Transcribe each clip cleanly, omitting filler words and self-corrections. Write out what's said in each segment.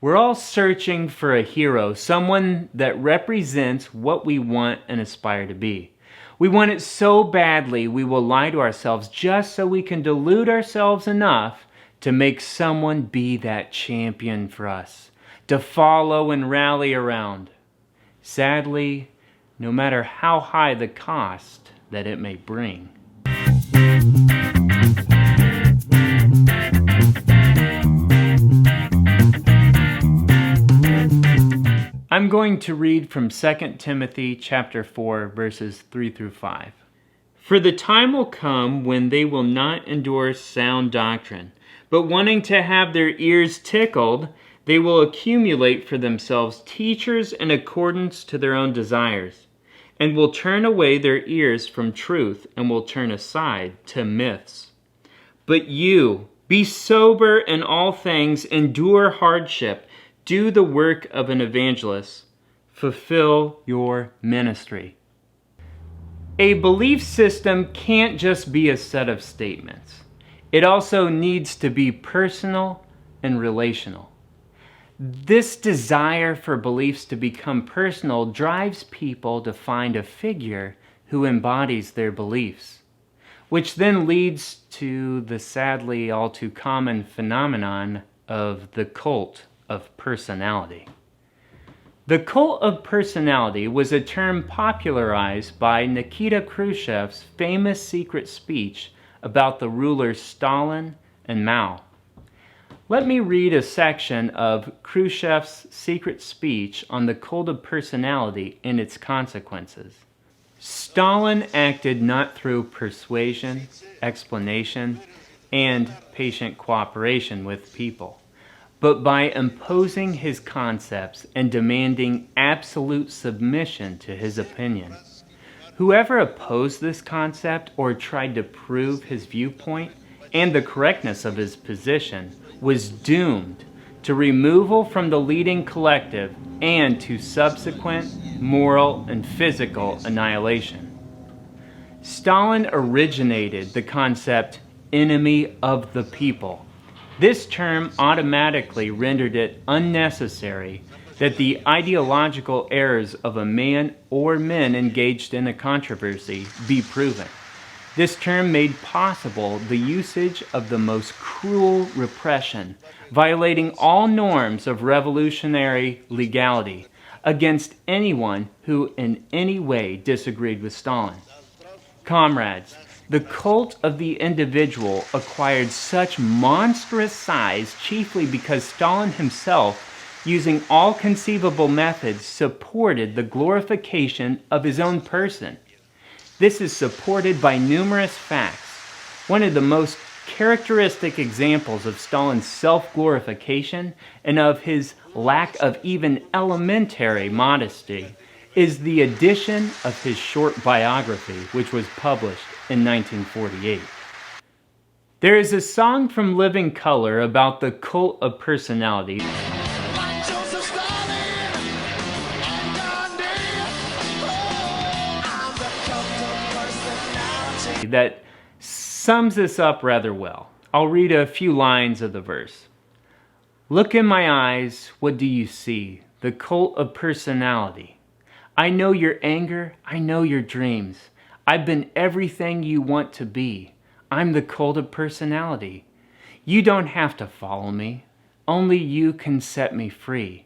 We're all searching for a hero, someone that represents what we want and aspire to be. We want it so badly we will lie to ourselves just so we can delude ourselves enough to make someone be that champion for us, to follow and rally around. Sadly, no matter how high the cost that it may bring. I'm going to read from 2 Timothy chapter 4, verses 3 through 5. For the time will come when they will not endure sound doctrine, but wanting to have their ears tickled, they will accumulate for themselves teachers in accordance to their own desires, and will turn away their ears from truth and will turn aside to myths. But you, be sober in all things, endure hardship, do the work of an evangelist, fulfill your ministry. A belief system can't just be a set of statements. It also needs to be personal and relational. This desire for beliefs to become personal drives people to find a figure who embodies their beliefs, which then leads to the sadly all too common phenomenon of the cult of personality. The cult of personality was a term popularized by Nikita Khrushchev's famous secret speech about the rulers Stalin and Mao. Let me read a section of Khrushchev's secret speech on the cult of personality and its consequences. Stalin acted not through persuasion, explanation, and patient cooperation with people, but by imposing his concepts and demanding absolute submission to his opinion. Whoever opposed this concept or tried to prove his viewpoint and the correctness of his position was doomed to removal from the leading collective and to subsequent moral and physical annihilation. Stalin originated the concept enemy of the people. This term automatically rendered it unnecessary that the ideological errors of a man or men engaged in a controversy be proven. This term made possible the usage of the most cruel repression, violating all norms of revolutionary legality against anyone who in any way disagreed with Stalin. Comrades, the cult of the individual acquired such monstrous size chiefly because Stalin himself, using all conceivable methods, supported the glorification of his own person. This is supported by numerous facts. One of the most characteristic examples of Stalin's self-glorification and of his lack of even elementary modesty is the addition of his short biography, which was published in 1948. There is a song from Living Colour about the cult of personality that sums this up rather well. I'll read a few lines of the verse. Look in my eyes, what do you see? The cult of personality. I know your anger, I know your dreams. I've been everything you want to be. I'm the cult of personality. You don't have to follow me. Only you can set me free.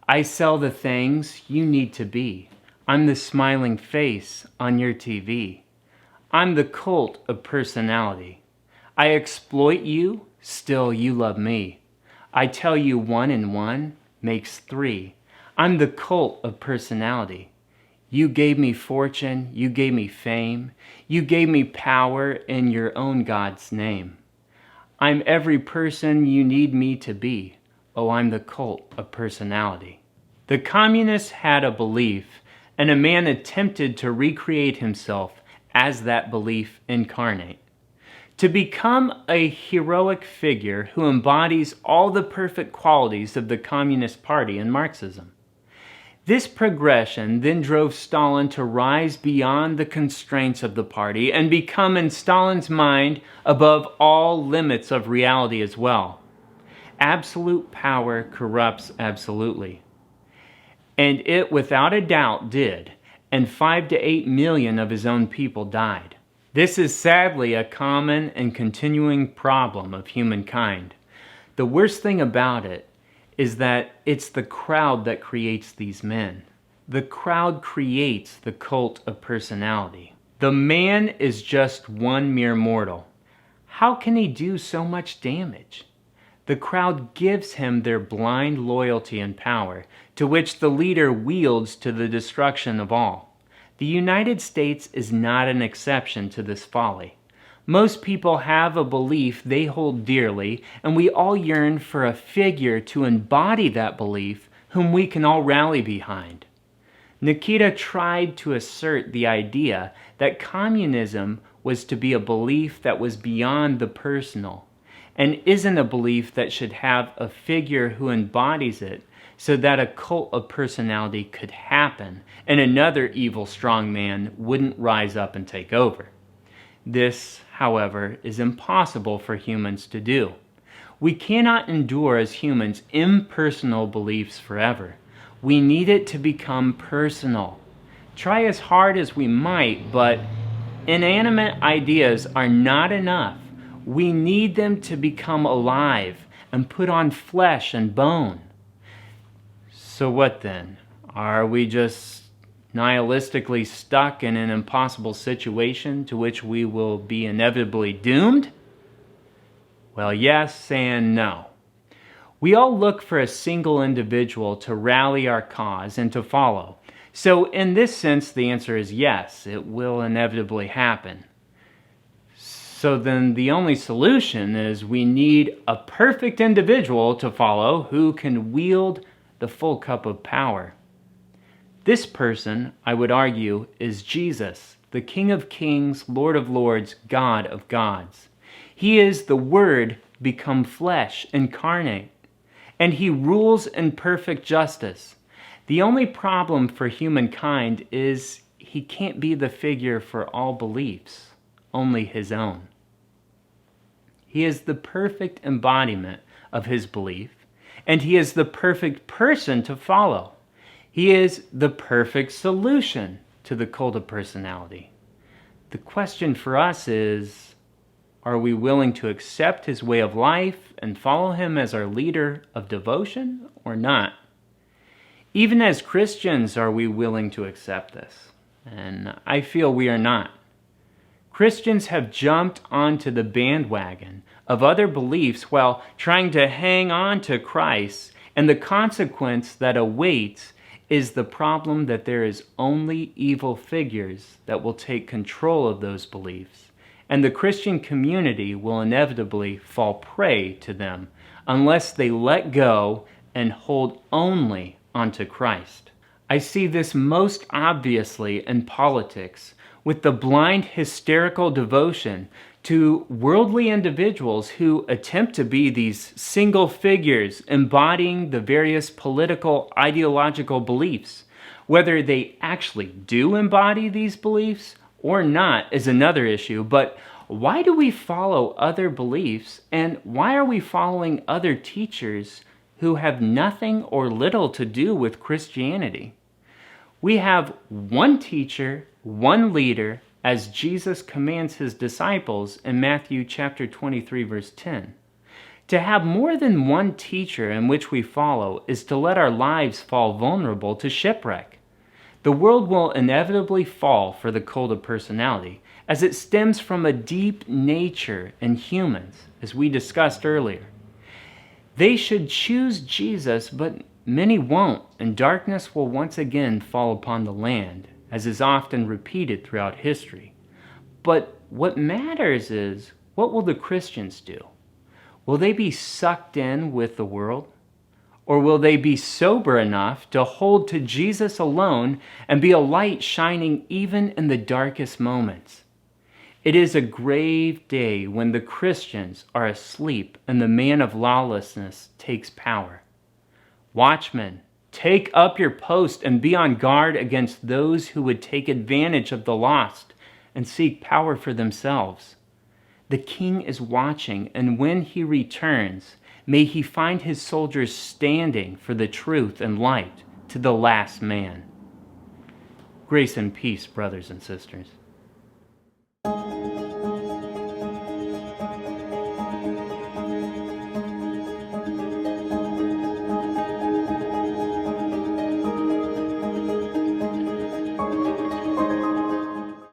I sell the things you need to be. I'm the smiling face on your TV. I'm the cult of personality. I exploit you, still you love me. I tell you 1 and 1 makes 3. I'm the cult of personality. You gave me fortune, you gave me fame, you gave me power in your own God's name. I'm every person you need me to be. Oh, I'm the cult of personality. The communists had a belief, and a man attempted to recreate himself as that belief incarnate. To become a heroic figure who embodies all the perfect qualities of the Communist Party and Marxism. This progression then drove Stalin to rise beyond the constraints of the party and become in Stalin's mind above all limits of reality as well. Absolute power corrupts absolutely. And it without a doubt did, and 5 to 8 million of his own people died. This is sadly a common and continuing problem of humankind. The worst thing about it is that it's the crowd that creates these men. The crowd creates the cult of personality. The man is just one mere mortal. How can he do so much damage? The crowd gives him their blind loyalty and power, to which the leader wields to the destruction of all. The United States is not an exception to this folly. Most people have a belief they hold dearly, and we all yearn for a figure to embody that belief whom we can all rally behind. Nikita tried to assert the idea that communism was to be a belief that was beyond the personal, and isn't a belief that should have a figure who embodies it so that a cult of personality could happen and another evil strongman wouldn't rise up and take over. This, however, is impossible for humans to do. We cannot endure as humans impersonal beliefs forever. We need it to become personal. Try as hard as we might, but inanimate ideas are not enough. We need them to become alive and put on flesh and bone. So what then? Are we just nihilistically stuck in an impossible situation to which we will be inevitably doomed? Well, yes and no. We all look for a single individual to rally our cause and to follow. So in this sense, the answer is yes, it will inevitably happen. So then the only solution is we need a perfect individual to follow who can wield the full cup of power. This person, I would argue, is Jesus, the King of Kings, Lord of Lords, God of gods. He is the Word become flesh, incarnate, and he rules in perfect justice. The only problem for humankind is he can't be the figure for all beliefs, only his own. He is the perfect embodiment of his belief, and he is the perfect person to follow. He is the perfect solution to the cult of personality. The question for us is, are we willing to accept his way of life and follow him as our leader of devotion or not? Even as Christians, are we willing to accept this? And I feel we are not. Christians have jumped onto the bandwagon of other beliefs while trying to hang on to Christ, and the consequence that awaits is the problem that there is only evil figures that will take control of those beliefs, and the Christian community will inevitably fall prey to them unless they let go and hold only onto Christ. I see this most obviously in politics, with the blind hysterical devotion to worldly individuals who attempt to be these single figures embodying the various political ideological beliefs. Whether they actually do embody these beliefs or not is another issue, but why do we follow other beliefs, and why are we following other teachers who have nothing or little to do with Christianity? We have one teacher, one leader, as Jesus commands his disciples in Matthew chapter 23, verse 10. To have more than one teacher in which we follow is to let our lives fall vulnerable to shipwreck. The world will inevitably fall for the cult of personality, as it stems from a deep nature in humans, as we discussed earlier. They should choose Jesus, but many won't, and darkness will once again fall upon the land, as is often repeated throughout history. But what matters is, what will the Christians do? Will they be sucked in with the world? Or will they be sober enough to hold to Jesus alone and be a light shining even in the darkest moments? It is a grave day when the Christians are asleep and the man of lawlessness takes power. Watchmen, take up your post and be on guard against those who would take advantage of the lost and seek power for themselves. The king is watching, and when he returns, May he find his soldiers standing for the truth and light to the last man. Grace and peace, brothers and sisters.